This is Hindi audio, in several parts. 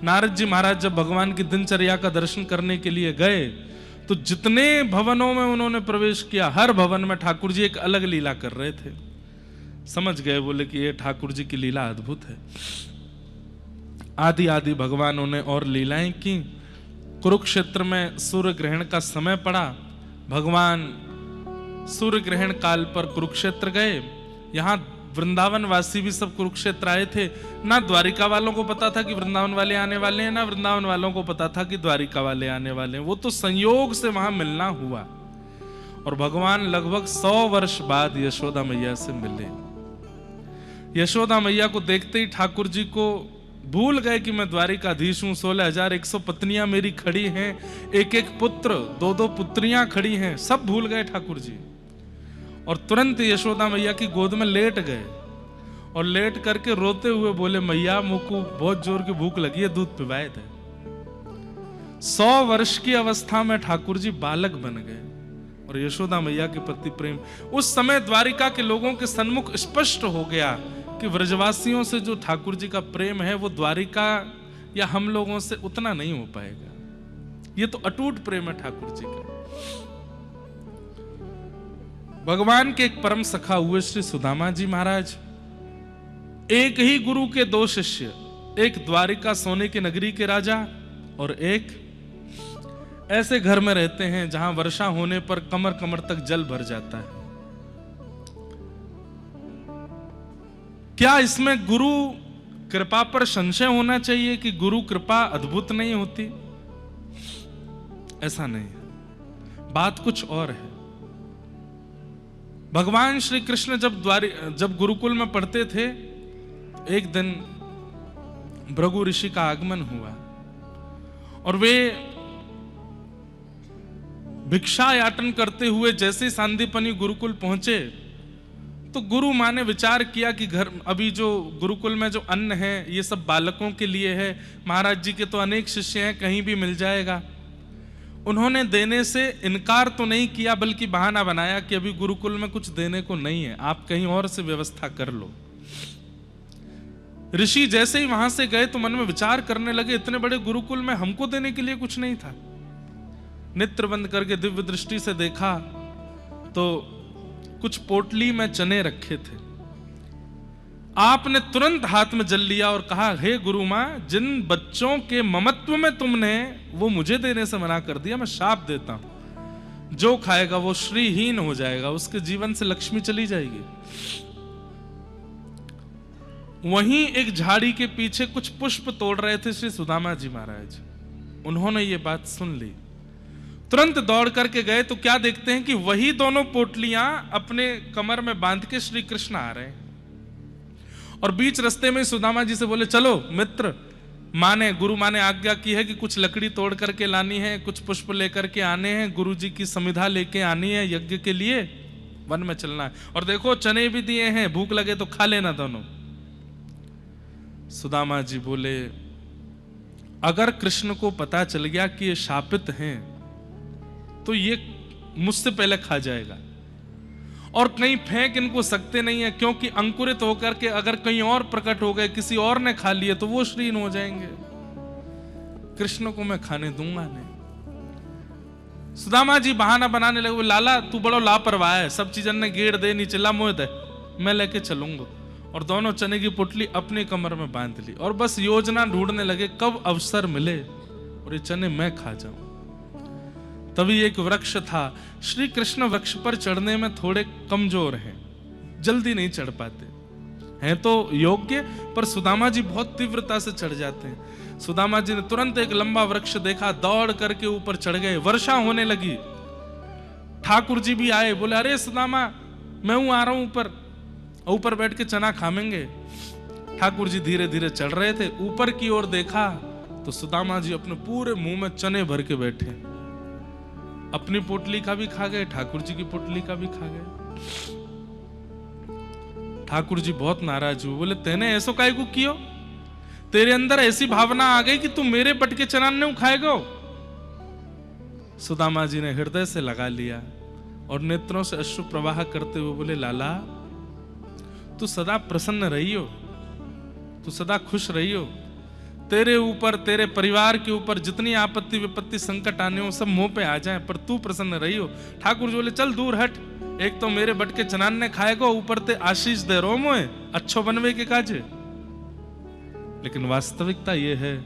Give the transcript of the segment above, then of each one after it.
नारद जी महाराज जब भगवान की दिनचर्या का दर्शन करने के लिए गए तो जितने भवनों में उन्होंने प्रवेश किया, हर भवन में ठाकुर जी एक अलग लीला कर रहे थे। समझ गए, बोले कि ये ठाकुर जी की लीला अद्भुत है। आदि आदि भगवानों ने और लीलाएं की। कुरुक्षेत्र में सूर्य ग्रहण का समय पड़ा, भगवान सूर्य ग्रहण काल पर कुरुक्षेत्र गए। यहां वृंदावन वासी भी सब कुरुक्षेत्र आए थे। ना द्वारिका वालों को पता था कि वृंदावन वाले आने वाले हैं, ना वृंदावन वालों को पता था कि द्वारिका वाले आने वाले हैं। वो तो संयोग से वहां मिलना हुआ। और भगवान लगभग 100 वर्ष बाद यशोदा मैया से मिले। यशोदा मैया को देखते ही ठाकुर जी को भूल गए कि मैं द्वारिकाधीश हूं, 16,100 पत्नियां मेरी खड़ी हैं, एक एक पुत्र, 2-2 पुत्रियां खड़ी हैं, सब भूल गए ठाकुर जी। और तुरंत यशोदा मैया की गोद में लेट गए और लेट करके रोते हुए बोले, मैया मुझको बहुत जोर की भूख लगी है, दूध पिवाए थे। 100 वर्ष की अवस्था में ठाकुर जी बालक बन गए और यशोदा मैया के प्रति प्रेम उस समय द्वारिका के लोगों के सन्मुख स्पष्ट हो गया कि व्रजवासियों से जो ठाकुर जी का प्रेम है वो द्वारिका या हम लोगों से उतना नहीं हो पाएगा। ये तो अटूट प्रेम है ठाकुर जी का। भगवान के एक परम सखा हुए श्री सुदामा जी महाराज, एक ही गुरु के 2 शिष्य, एक द्वारिका सोने की नगरी के राजा और एक ऐसे घर में रहते हैं जहां वर्षा होने पर कमर कमर तक जल भर जाता है। क्या इसमें गुरु कृपा पर संशय होना चाहिए कि गुरु कृपा अद्भुत नहीं होती? ऐसा नहीं है, बात कुछ और है। भगवान श्री कृष्ण जब गुरुकुल में पढ़ते थे, एक दिन भृगु ऋषि का आगमन हुआ और वे भिक्षा याटन करते हुए जैसे सांदीपनी गुरुकुल पहुंचे तो गुरु माँ ने विचार किया कि घर अभी जो गुरुकुल में जो अन्न है ये सब बालकों के लिए है, महाराज जी के तो अनेक शिष्य हैं, कहीं भी मिल जाएगा। उन्होंने देने से इनकार तो नहीं किया बल्कि बहाना बनाया कि अभी गुरुकुल में कुछ देने को नहीं है, आप कहीं और से व्यवस्था कर लो। ऋषि जैसे ही वहां से गए तो मन में विचार करने लगे, इतने बड़े गुरुकुल में हमको देने के लिए कुछ नहीं था। नेत्र बंद करके दिव्य दृष्टि से देखा तो कुछ पोटली में चने रखे थे। आपने तुरंत हाथ में जल लिया और कहा, हे गुरु मां, जिन बच्चों के ममत्व में तुमने वो मुझे देने से मना कर दिया, मैं शाप देता हूं, जो खाएगा वो श्रीहीन हो जाएगा, उसके जीवन से लक्ष्मी चली जाएगी। वहीं एक झाड़ी के पीछे कुछ पुष्प तोड़ रहे थे श्री सुदामा जी महाराज। उन्होंने ये बात सुन ली, तुरंत दौड़ करके गए तो क्या देखते हैं कि वही दोनों पोटलियां अपने कमर में बांध के श्री कृष्ण आ रहे हैं। और बीच रास्ते में सुदामा जी से बोले, चलो मित्र, गुरु माँ ने आज्ञा की है कि कुछ लकड़ी तोड़ करके लानी है, कुछ पुष्प लेकर के आने हैं, गुरु जी की समिधा लेके आनी है, यज्ञ के लिए वन में चलना है, और देखो चने भी दिए हैं, भूख लगे तो खा लेना दोनों। सुदामा जी बोले, अगर कृष्ण को पता चल गया कि ये शापित हैं तो ये मुझसे पहले खा जाएगा और कहीं फेंक इनको सकते नहीं है, क्योंकि अंकुरित होकर के अगर कहीं और प्रकट हो गए, किसी और ने खा लिए तो वो श्रीन हो जाएंगे, कृष्ण को मैं खाने दूंगा नहीं। सुदामा जी बहाना बनाने लगे, लाला तू बड़ा लापरवाह है, सब चीजन ने गेड़ दे, नीचे ला मोह दे, मैं लेके चलूंगा। और दोनों चने की पुटली अपनी कमर में बांध ली और बस योजना ढूंढने लगे कब अवसर मिले और ये चने मैं खा जाऊं। तभी एक वृक्ष था, श्री कृष्ण वृक्ष पर चढ़ने में थोड़े कमजोर हैं, जल्दी नहीं चढ़ पाते हैं तो योग्य, पर सुदामा जी बहुत तीव्रता से चढ़ जाते हैं। सुदामा जी ने तुरंत एक लंबा वृक्ष देखा, दौड़ करके ऊपर चढ़ गए। वर्षा होने लगी, ठाकुर जी भी आए, बोले, अरे सुदामा, मैं हूं, आ रहा हूं ऊपर, ऊपर बैठ के चना खाएंगे। ठाकुर जी धीरे धीरे चढ़ रहे थे, ऊपर की ओर देखा तो सुदामा जी अपने पूरे मुंह में चने भर के बैठे, अपनी पोटली का भी खा गए, ठाकुर जी की पोटली का भी खा गए। ठाकुर जी बहुत नाराज हुए, बोले, तेने ऐसो काहे को कियो, तेरे अंदर ऐसी भावना आ गई कि तू मेरे पट के चना नहीं खाएगा। सुदामा जी ने हृदय से लगा लिया और नेत्रों से अश्रु प्रवाह करते हुए बोले, लाला तू सदा प्रसन्न रहियो, तू सदा खुश रहियो, तेरे ऊपर, तेरे परिवार के ऊपर जितनी आपत्ति विपत्ति संकट आने हो सब मुंह पे आ जाए, पर तू प्रसन्न रही हो। ठाकुर जी बोले चल दूर हट, एक तो मेरे बट के चनान ने खाएगा, ऊपर ते आशीष दे रो मोए अच्छो बनवे के काजे। लेकिन वास्तविकता यह है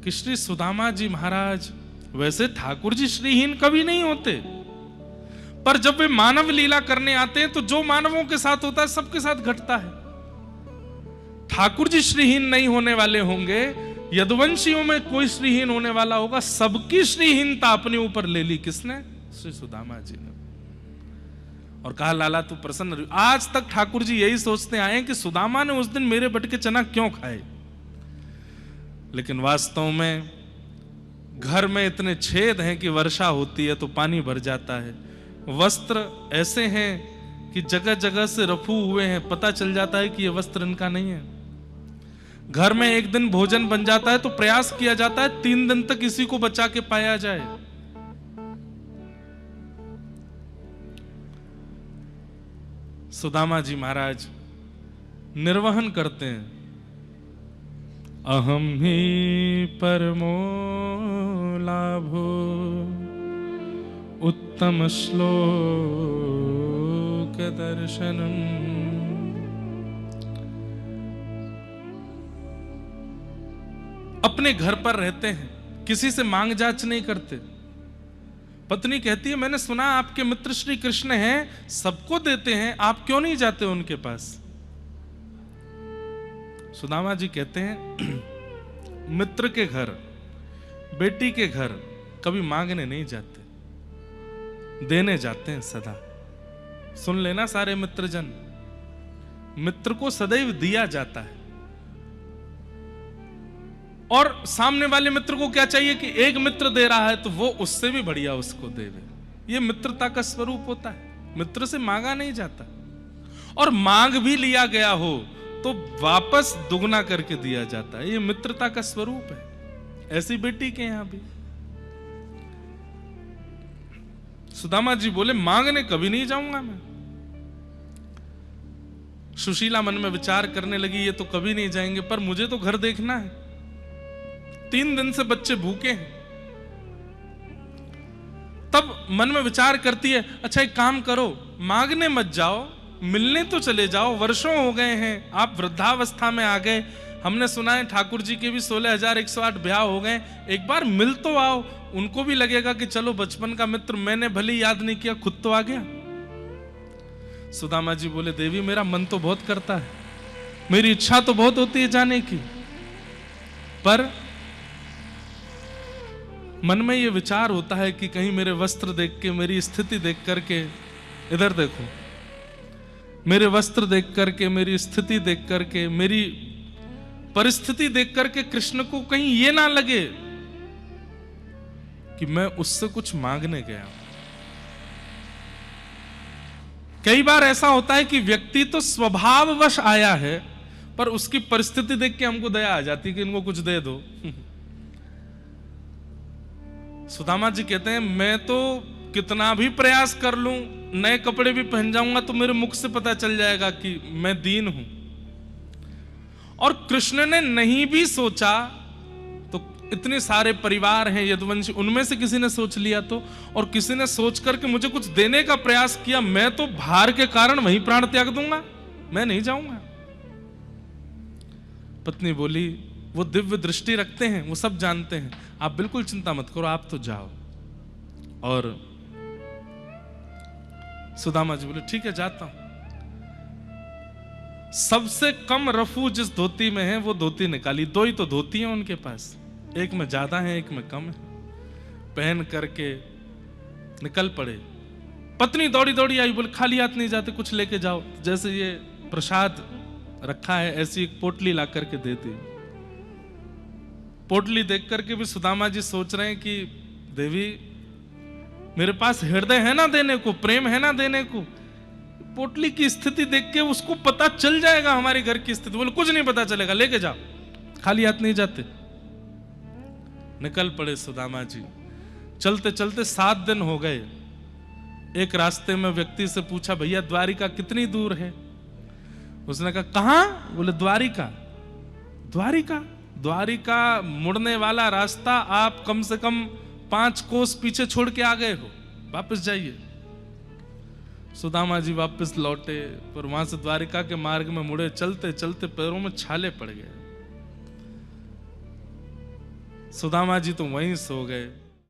कि श्री सुदामा जी महाराज, वैसे ठाकुर जी श्रीहीन कभी नहीं होते, पर जब वे मानव लीला करने आते हैं तो जो मानवों के साथ होता है सबके साथ घटता है। ठाकुर जी श्रीहीन नहीं होने वाले होंगे, यदुवंशियों में कोई श्रीहीन होने वाला होगा, सबकी श्रीहीनता अपने ऊपर ले ली किसने? श्री सुदामा जी ने। और कहा लाला तू प्रसन्न रही। आज तक ठाकुर जी यही सोचते आए कि सुदामा ने उस दिन मेरे बट के चना क्यों खाए, लेकिन वास्तव में घर में इतने छेद हैं कि वर्षा होती है तो पानी भर जाता है, वस्त्र ऐसे हैं कि जगह जगह से रफू हुए हैं, पता चल जाता है कि ये वस्त्र इनका नहीं है। घर में एक दिन भोजन बन जाता है तो प्रयास किया जाता है 3 दिन तक इसी को बचा के पाया जाए। सुदामा जी महाराज निर्वहन करते हैं, अहम ही परमो लाभो उत्तम श्लोक दर्शनम। अपने घर पर रहते हैं, किसी से मांग जांच नहीं करते। पत्नी कहती है मैंने सुना आपके मित्र श्री कृष्ण हैं, सबको देते हैं, आप क्यों नहीं जाते उनके पास? सुदामा जी कहते हैं मित्र के घर, बेटी के घर कभी मांगने नहीं जाते, देने जाते हैं सदा। सुन लेना सारे मित्रजन, मित्र को सदैव दिया जाता है। और सामने वाले मित्र को क्या चाहिए कि एक मित्र दे रहा है तो वो उससे भी बढ़िया उसको देवे। ये मित्रता का स्वरूप होता है, मित्र से मांगा नहीं जाता। और मांग भी लिया गया हो तो वापस दुगना करके दिया जाता है, ये मित्रता का स्वरूप है। ऐसी बेटी के यहां भी सुदामा जी बोले मांगने कभी नहीं जाऊंगा मैं। सुशीला मन में विचार करने लगी ये तो कभी नहीं जाएंगे, पर मुझे तो घर देखना है, 3 दिन से बच्चे भूखे हैं। तब मन में विचार करती है अच्छा एक काम करो, मांगने मत जाओ, मिलने तो चले जाओ। वर्षों हो गए हैं, आप वृद्धावस्था में आ गए, हमने सुना है ठाकुर जी के भी 16,108 ब्याह हो गए, एक बार मिल तो आओ, उनको भी लगेगा कि चलो बचपन का मित्र, मैंने भले याद नहीं किया, खुद तो आ गया। सुदामा जी बोले देवी मेरा मन तो बहुत करता है, मेरी इच्छा तो बहुत होती है जाने की, पर मन में ये विचार होता है कि कहीं मेरे वस्त्र देख के, मेरी स्थिति देख करके, इधर देखो, मेरे वस्त्र देख करके, मेरी स्थिति देख करके, मेरी परिस्थिति देख करके कृष्ण को कहीं ये ना लगे कि मैं उससे कुछ मांगने गया। कई बार ऐसा होता है कि व्यक्ति तो स्वभाववश आया है, पर उसकी परिस्थिति देख के हमको दया आ जाती है कि इनको कुछ दे दो। सुदामा जी कहते हैं मैं तो कितना भी प्रयास कर लूं, नए कपड़े भी पहन जाऊंगा तो मेरे मुख से पता चल जाएगा कि मैं दीन हूं। और कृष्ण ने नहीं भी सोचा तो इतने सारे परिवार हैं यदुवंशी, उनमें से किसी ने सोच लिया तो, और किसी ने सोच करके मुझे कुछ देने का प्रयास किया, मैं तो भार के कारण वहीं प्राण त्याग दूंगा, मैं नहीं जाऊंगा। पत्नी बोली वो दिव्य दृष्टि रखते हैं, वो सब जानते हैं, आप बिल्कुल चिंता मत करो, आप तो जाओ। और सुदामा जी बोले ठीक है जाता हूं। सबसे कम रफू जिस धोती में है वो धोती निकाली, 2 ही तो धोती है उनके पास, एक में ज्यादा है एक में कम है, पहन करके निकल पड़े। पत्नी दौड़ी दौड़ी आई, बोले खाली हाथ नहीं जाते, कुछ लेके जाओ। जैसे ये प्रसाद रखा है ऐसी एक पोटली ला करके दे दी। पोटली देख करके भी सुदामा जी सोच रहे हैं कि देवी मेरे पास हृदय है ना देने को, प्रेम है ना देने को। पोटली की स्थिति देख के उसको पता चल जाएगा हमारे घर की स्थिति। बोले कुछ नहीं पता चलेगा, लेके जाओ, खाली हाथ नहीं जाते। निकल पड़े सुदामा जी। चलते चलते 7 दिन हो गए। एक रास्ते में व्यक्ति से पूछा भैया द्वारिका कितनी दूर है? उसने कहा कहां? बोले द्वारिका। द्वारिका, द्वारिका मुड़ने वाला रास्ता आप कम से कम 5 कोस पीछे छोड़ के आ गए हो, वापस जाइए। सुदामा जी वापस लौटे, पर वहां से द्वारिका के मार्ग में मुड़े, चलते चलते पैरों में छाले पड़ गए। सुदामा जी तो वहीं सो गए।